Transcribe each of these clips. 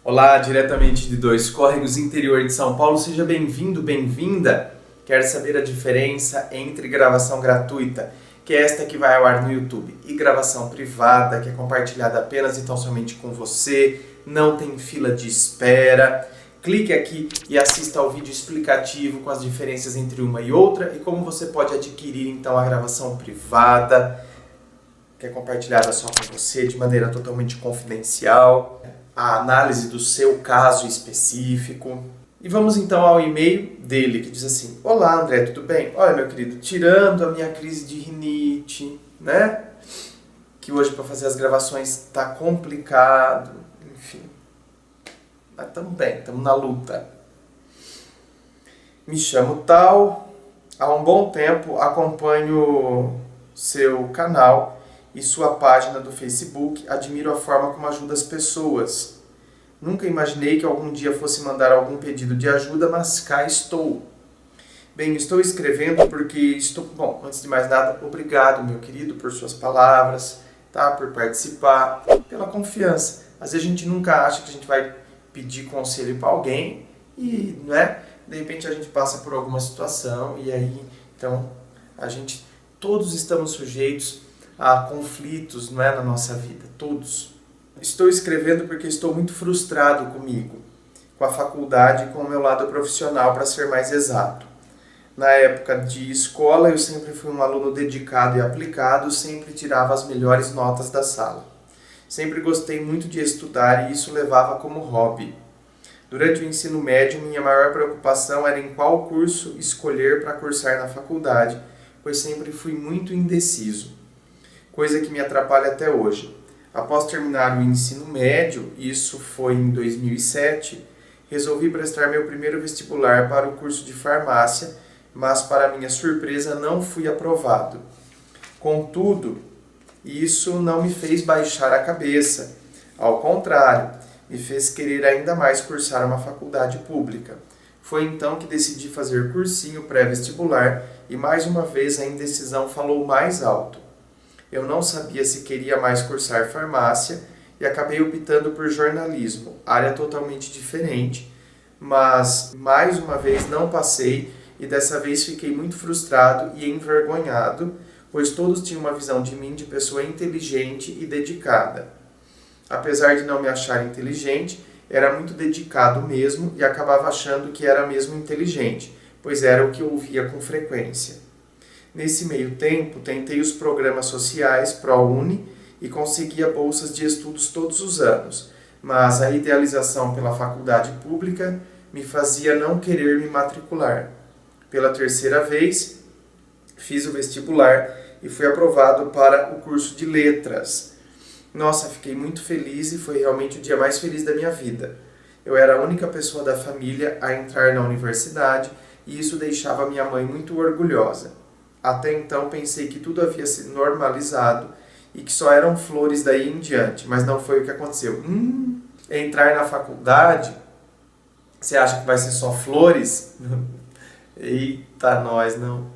Olá, diretamente de Dois Córregos, interior de São Paulo. Seja bem-vindo, bem-vinda. Quer saber a diferença entre gravação gratuita, que é esta que vai ao ar no YouTube, e gravação privada, que é compartilhada apenas e tão somente com você, não tem fila de espera? Clique aqui e assista ao vídeo explicativo com as diferenças entre uma e outra e como você pode adquirir então a gravação privada, que é compartilhada só com você de maneira totalmente confidencial, a análise do seu caso específico. E vamos então ao e-mail dele, que diz assim: Olá André, tudo bem? Olha meu querido, tirando a minha crise de rinite, né? Que hoje para fazer as gravações tá complicado, enfim. Mas estamos bem, estamos na luta. Me chamo tal, há um bom tempo acompanho seu canal e sua página do Facebook, admiro a forma como ajuda as pessoas. Nunca imaginei que algum dia fosse mandar algum pedido de ajuda, mas cá estou. Bem, estou escrevendo porque estou... Bom, antes de mais nada, obrigado, meu querido, por suas palavras, tá? Por participar, pela confiança. Às vezes a gente nunca acha que a gente vai pedir conselho para alguém e, né? De repente a gente passa por alguma situação e aí, então, todos estamos sujeitos a conflitos, não é, na nossa vida, todos. Estou escrevendo porque estou muito frustrado comigo, com a faculdade e com o meu lado profissional, para ser mais exato. Na época de escola, eu sempre fui um aluno dedicado e aplicado, sempre tirava as melhores notas da sala. Sempre gostei muito de estudar e isso levava como hobby. Durante o ensino médio, minha maior preocupação era em qual curso escolher para cursar na faculdade, pois sempre fui muito indeciso, coisa que me atrapalha até hoje. Após terminar o ensino médio, isso foi em 2007, resolvi prestar meu primeiro vestibular para o curso de farmácia, mas para minha surpresa não fui aprovado. Contudo, isso não me fez baixar a cabeça. Ao contrário, me fez querer ainda mais cursar uma faculdade pública. Foi então que decidi fazer cursinho pré-vestibular e mais uma vez a indecisão falou mais alto. Eu não sabia se queria mais cursar farmácia e acabei optando por jornalismo, área totalmente diferente, mas mais uma vez não passei e dessa vez fiquei muito frustrado e envergonhado, pois todos tinham uma visão de mim de pessoa inteligente e dedicada. Apesar de não me achar inteligente, era muito dedicado mesmo e acabava achando que era mesmo inteligente, pois era o que eu ouvia com frequência. Nesse meio tempo, tentei os programas sociais ProUni e conseguia bolsas de estudos todos os anos, mas a idealização pela faculdade pública me fazia não querer me matricular. Pela terceira vez, fiz o vestibular e fui aprovado para o curso de letras. Nossa, fiquei muito feliz e foi realmente o dia mais feliz da minha vida. Eu era a única pessoa da família a entrar na universidade e isso deixava minha mãe muito orgulhosa. Até então pensei que tudo havia se normalizado e que só eram flores daí em diante, mas não foi o que aconteceu. Entrar na faculdade, você acha que vai ser só flores? Eita, nós não.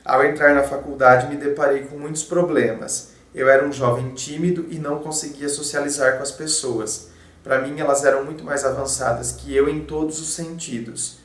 Ao entrar na faculdade me deparei com muitos problemas. Eu era um jovem tímido e não conseguia socializar com as pessoas. Para mim elas eram muito mais avançadas que eu em todos os sentidos.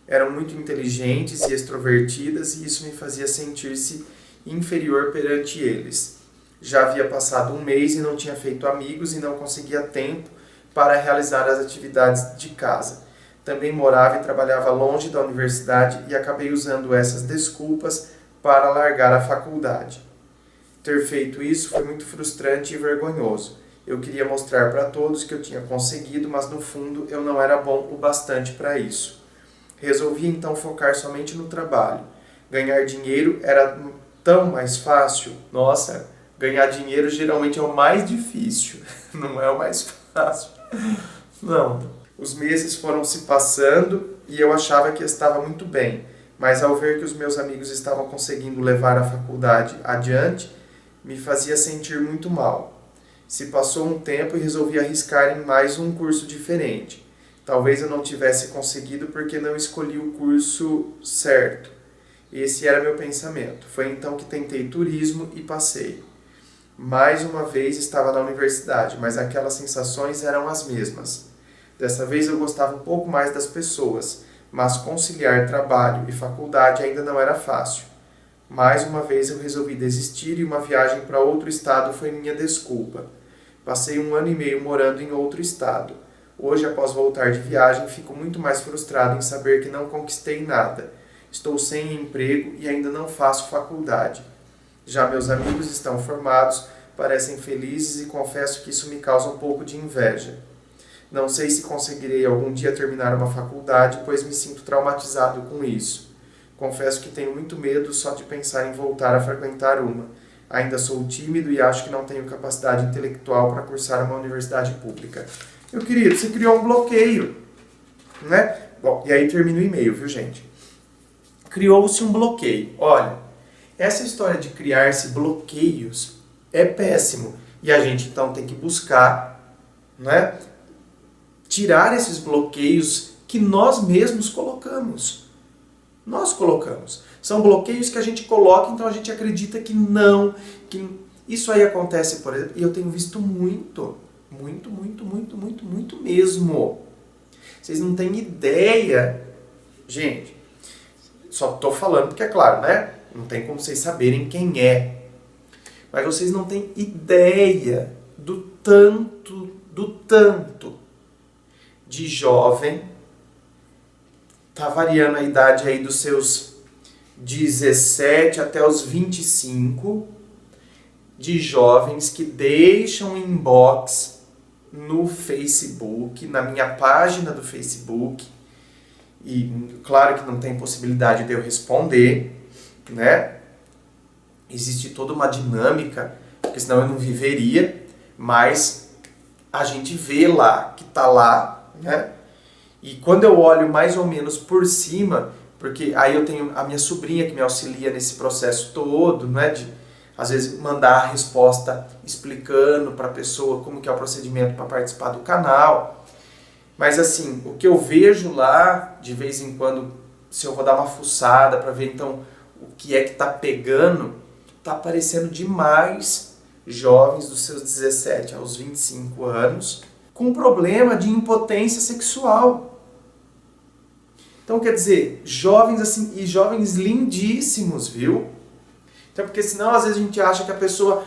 Eram muito inteligentes e extrovertidas e isso me fazia sentir-se inferior perante eles. Já havia passado um mês e não tinha feito amigos e não conseguia tempo para realizar as atividades de casa. Também morava e trabalhava longe da universidade e acabei usando essas desculpas para largar a faculdade. Ter feito isso foi muito frustrante e vergonhoso. Eu queria mostrar para todos que eu tinha conseguido, mas no fundo eu não era bom o bastante para isso. Resolvi então focar somente no trabalho. Ganhar dinheiro era tão mais fácil. Nossa, ganhar dinheiro geralmente é o mais difícil, não é o mais fácil. Não. Os meses foram se passando e eu achava que estava muito bem, mas ao ver que os meus amigos estavam conseguindo levar a faculdade adiante, me fazia sentir muito mal. Se passou um tempo e resolvi arriscar em mais um curso diferente. Talvez eu não tivesse conseguido porque não escolhi o curso certo. Esse era meu pensamento. Foi então que tentei turismo e passei. Mais uma vez estava na universidade, mas aquelas sensações eram as mesmas. Dessa vez eu gostava um pouco mais das pessoas, mas conciliar trabalho e faculdade ainda não era fácil. Mais uma vez eu resolvi desistir e uma viagem para outro estado foi minha desculpa. Passei 1 ano e meio morando em outro estado. Hoje, após voltar de viagem, fico muito mais frustrado em saber que não conquistei nada. Estou sem emprego e ainda não faço faculdade. Já meus amigos estão formados, parecem felizes e confesso que isso me causa um pouco de inveja. Não sei se conseguirei algum dia terminar uma faculdade, pois me sinto traumatizado com isso. Confesso que tenho muito medo só de pensar em voltar a frequentar uma. Ainda sou tímido e acho que não tenho capacidade intelectual para cursar uma universidade pública. Meu querido, você criou um bloqueio, né? Bom, e aí termina o e-mail, viu, gente? Criou-se um bloqueio. Olha, essa história de criar-se bloqueios é péssimo. E a gente, então, tem que buscar, né, tirar esses bloqueios que nós mesmos colocamos. Nós colocamos. São bloqueios que a gente coloca, então a gente acredita que não. Que isso aí acontece, por exemplo, e eu tenho visto muito mesmo. Vocês não têm ideia. Gente, só tô falando porque é claro, né? Não tem como vocês saberem quem é. Mas vocês não têm ideia do tanto de jovem, tá variando a idade aí dos seus 17 até os 25, de jovens que deixam inbox no Facebook, na minha página do Facebook, e claro que não tem possibilidade de eu responder, né? Existe toda uma dinâmica, porque senão eu não viveria, mas a gente vê lá, que tá lá, né? E quando eu olho mais ou menos por cima, porque aí eu tenho a minha sobrinha que me auxilia nesse processo todo, né? De, às vezes, mandar a resposta explicando para a pessoa como que é o procedimento para participar do canal. Mas assim, o que eu vejo lá, de vez em quando, se eu vou dar uma fuçada para ver então o que é que tá pegando, tá aparecendo demais jovens dos seus 17 aos 25 anos com problema de impotência sexual. Então, quer dizer, jovens assim, e jovens lindíssimos, viu? Então, porque senão às vezes a gente acha que a pessoa,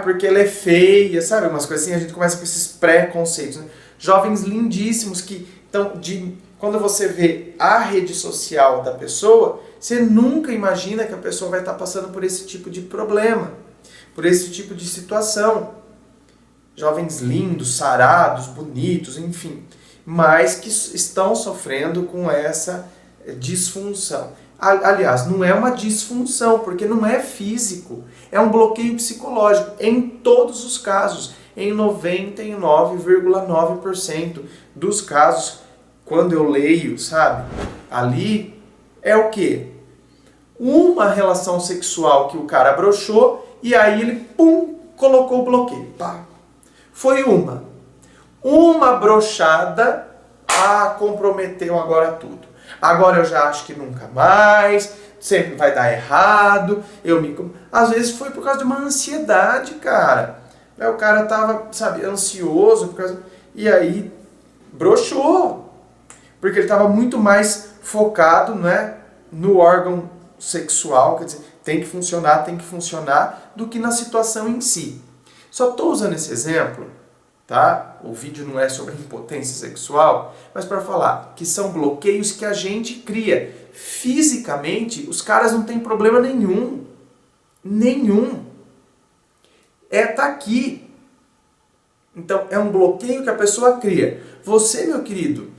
porque ela é feia, sabe? Umas coisas assim, a gente começa com esses preconceitos, né? Jovens lindíssimos que, então, quando você vê a rede social da pessoa, você nunca imagina que a pessoa vai estar passando por esse tipo de problema, por esse tipo de situação. Jovens lindos, sarados, bonitos, enfim, mas que estão sofrendo com essa disfunção. Aliás, não é uma disfunção, porque não é físico, é um bloqueio psicológico, em todos os casos, em 99,9% dos casos, quando eu leio, sabe, ali é o quê? Uma relação sexual que o cara broxou e aí ele, colocou o bloqueio, pá. Foi uma broxada, comprometeu agora tudo. Agora eu já acho que nunca mais, sempre vai dar errado, Às vezes foi por causa de uma ansiedade, cara. O cara tava, sabe, ansioso, e aí broxou. Porque ele tava muito mais focado, né, no órgão sexual, quer dizer, tem que funcionar, do que na situação em si. Só estou usando esse exemplo, tá? O vídeo não é sobre impotência sexual, mas para falar que são bloqueios que a gente cria. Fisicamente, os caras não têm problema nenhum. Tá aqui. Então, é um bloqueio que a pessoa cria. Você, meu querido,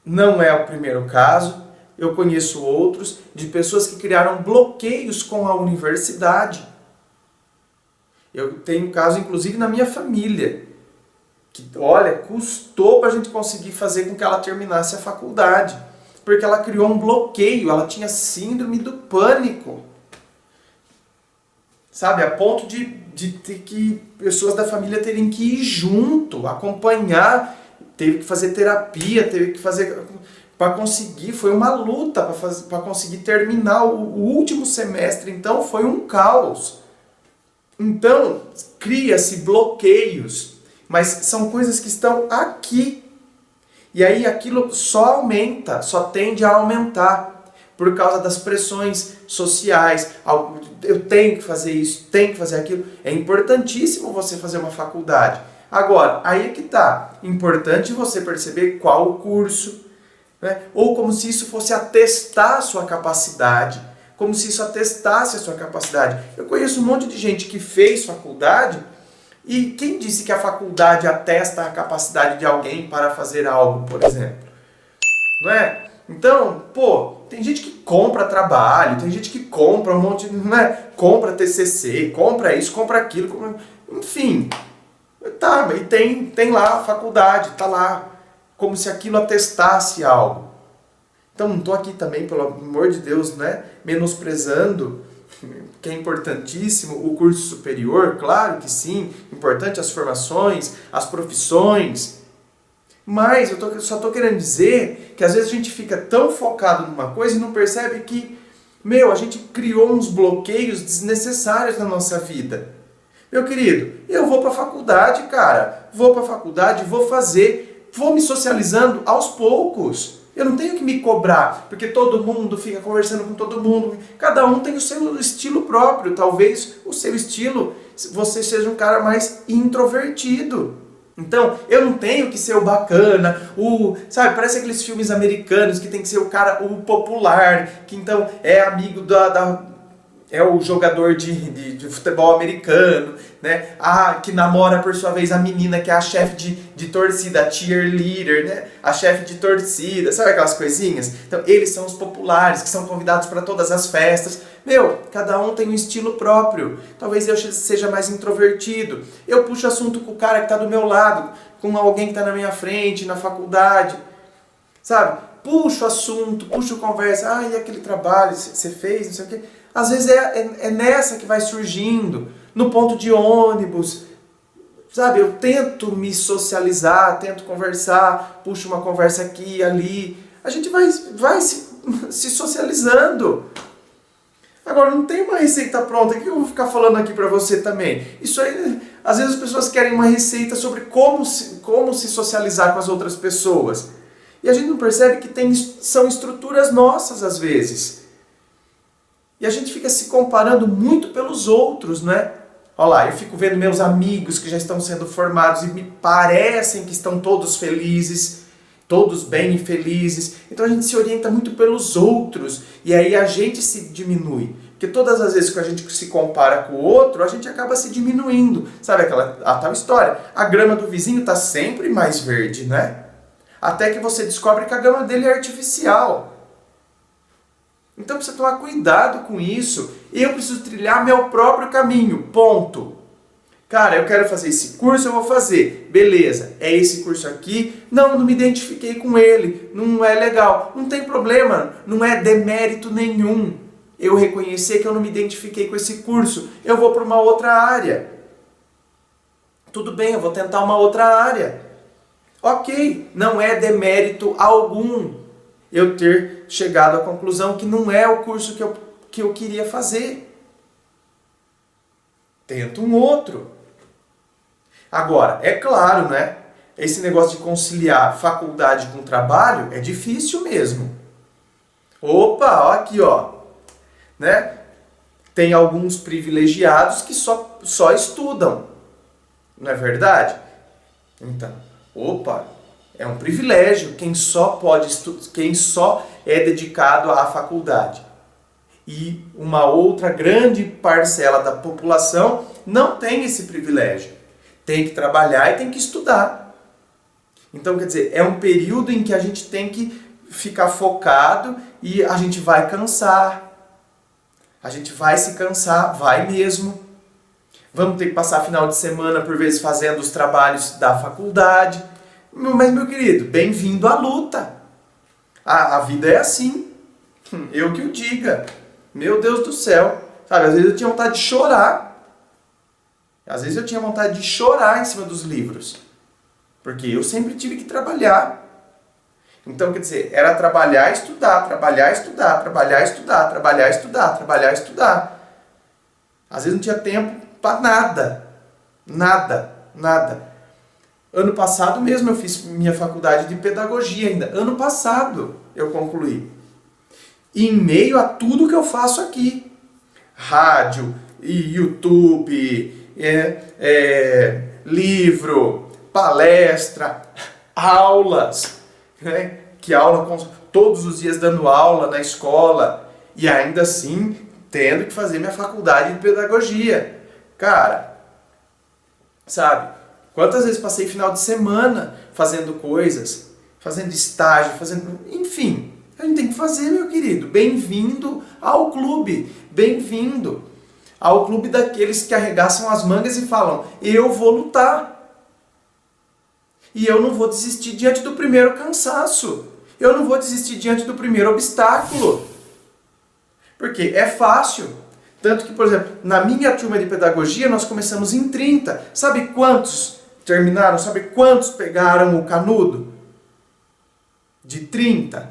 não é o primeiro caso. Eu conheço outros de pessoas que criaram bloqueios com a universidade. Eu tenho um caso, inclusive, na minha família, que, olha, custou para a gente conseguir fazer com que ela terminasse a faculdade, porque ela criou um bloqueio, ela tinha síndrome do pânico, sabe, a ponto de ter que pessoas da família terem que ir junto, acompanhar, teve que fazer terapia, teve que fazer para conseguir, foi uma luta para conseguir terminar o último semestre, então foi um caos. Então, cria-se bloqueios, mas são coisas que estão aqui. E aí aquilo só aumenta, só tende a aumentar por causa das pressões sociais. Eu tenho que fazer isso, tenho que fazer aquilo. É importantíssimo você fazer uma faculdade. Agora, aí é que tá. Importante você perceber qual o curso, né? Ou como se isso fosse atestar a sua capacidade. Como se isso atestasse a sua capacidade. Eu conheço um monte de gente que fez faculdade. E quem disse que a faculdade atesta a capacidade de alguém para fazer algo, por exemplo? Não é? Então, tem gente que compra trabalho, tem gente que compra um monte, não é? Compra TCC, compra isso, compra aquilo, enfim. Tá, e tem lá a faculdade, tá lá, como se aquilo atestasse algo. Então, não estou aqui também, pelo amor de Deus, né? Menosprezando, que é importantíssimo, o curso superior, claro que sim, importante as formações, as profissões, mas eu só estou querendo dizer que às vezes a gente fica tão focado numa coisa e não percebe que, a gente criou uns bloqueios desnecessários na nossa vida. Meu querido, eu vou para a faculdade, cara, vou me socializando aos poucos. Eu não tenho que me cobrar, porque todo mundo fica conversando com todo mundo. Cada um tem o seu estilo próprio. Talvez o seu estilo, você seja um cara mais introvertido. Então, eu não tenho que ser o bacana, sabe, parece aqueles filmes americanos que tem que ser o cara, o popular, que então é amigo é o jogador de futebol americano, né? Que namora, por sua vez, a menina que é a chefe de torcida, a cheerleader, né? A chefe de torcida, sabe aquelas coisinhas? Então, eles são os populares, que são convidados para todas as festas. Cada um tem um estilo próprio. Talvez eu seja mais introvertido. Eu puxo assunto com o cara que está do meu lado, com alguém que está na minha frente, na faculdade, sabe? Puxo assunto, puxo conversa. E aquele trabalho você fez, não sei o quê. Às vezes é nessa que vai surgindo, no ponto de ônibus, sabe? Eu tento me socializar, tento conversar, puxo uma conversa aqui e ali. A gente vai se socializando. Agora, não tem uma receita pronta, o que eu vou ficar falando aqui pra você também? Isso aí, às vezes as pessoas querem uma receita sobre como se socializar com as outras pessoas. E a gente não percebe que são estruturas nossas às vezes. E a gente fica se comparando muito pelos outros, né? Olha lá, eu fico vendo meus amigos que já estão sendo formados e me parecem que estão todos felizes, todos bem e felizes. Então a gente se orienta muito pelos outros e aí a gente se diminui. Porque todas as vezes que a gente se compara com o outro, a gente acaba se diminuindo. Sabe a tal história? A grama do vizinho está sempre mais verde, né? Até que você descobre que a grama dele é artificial. Então precisa tomar cuidado com isso. Eu preciso trilhar meu próprio caminho, ponto. Cara, eu quero fazer esse curso, eu vou fazer. Beleza, é esse curso aqui. Não me identifiquei com ele, não é legal. Não tem problema, não é demérito nenhum eu reconhecer que eu não me identifiquei com esse curso. Eu vou para uma outra área. Tudo bem, eu vou tentar uma outra área. Ok, não é demérito algum eu ter chegado à conclusão que não é o curso que eu queria fazer. Tento um outro. Agora, é claro, né? Esse negócio de conciliar faculdade com trabalho é difícil mesmo. Opa, ó aqui, ó. Né? Tem alguns privilegiados que só estudam. Não é verdade? Então, é um privilégio quem só é dedicado à faculdade. E uma outra grande parcela da população não tem esse privilégio. Tem que trabalhar e tem que estudar. Então, quer dizer, é um período em que a gente tem que ficar focado e a gente vai cansar. A gente vai se cansar, vai mesmo. Vamos ter que passar final de semana, por vezes, fazendo os trabalhos da faculdade. Mas, meu querido, bem-vindo à luta. A vida é assim. Eu que o diga. Meu Deus do céu. Sabe, às vezes eu tinha vontade de chorar. Às vezes eu tinha vontade de chorar em cima dos livros. Porque eu sempre tive que trabalhar. Então, quer dizer, era trabalhar, estudar, trabalhar, estudar, trabalhar, estudar, trabalhar, estudar, trabalhar, estudar. Às vezes não tinha tempo para nada. Nada. Ano passado mesmo eu fiz minha faculdade de pedagogia ainda. Ano passado eu concluí. E em meio a tudo que eu faço aqui. Rádio, YouTube, livro, palestra, aulas. Né? Que aula todos os dias dando aula na escola. E ainda assim tendo que fazer minha faculdade de pedagogia. Cara, sabe? Quantas vezes passei final de semana fazendo coisas, fazendo estágio, enfim, a gente tem que fazer, meu querido. Bem-vindo ao clube. Bem-vindo ao clube daqueles que arregaçam as mangas e falam, eu vou lutar. E eu não vou desistir diante do primeiro cansaço. Eu não vou desistir diante do primeiro obstáculo. Porque é fácil. Tanto que, por exemplo, na minha turma de pedagogia, nós começamos em 30. Sabe quantos terminaram? Sabe quantos pegaram o canudo? De 30?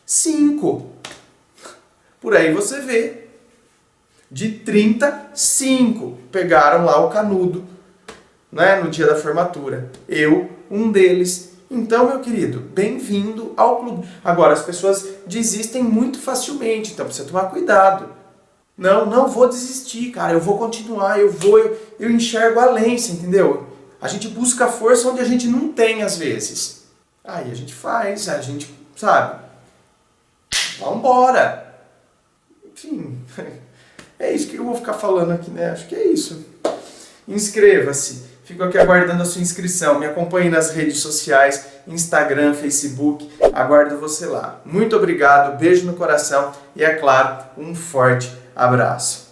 5. Por aí você vê. De 30, 5 pegaram lá o canudo, né, no dia da formatura. Eu, um deles. Então, meu querido, bem-vindo ao clube. Agora, as pessoas desistem muito facilmente, então precisa tomar cuidado. Não vou desistir, cara, eu vou continuar, eu enxergo além, você entendeu? A gente busca força onde a gente não tem, às vezes. Aí a gente faz, a gente, sabe? Vambora! Enfim, é isso que eu vou ficar falando aqui, né? Acho que é isso. Inscreva-se. Fico aqui aguardando a sua inscrição. Me acompanhe nas redes sociais, Instagram, Facebook. Aguardo você lá. Muito obrigado, beijo no coração e, é claro, um forte abraço.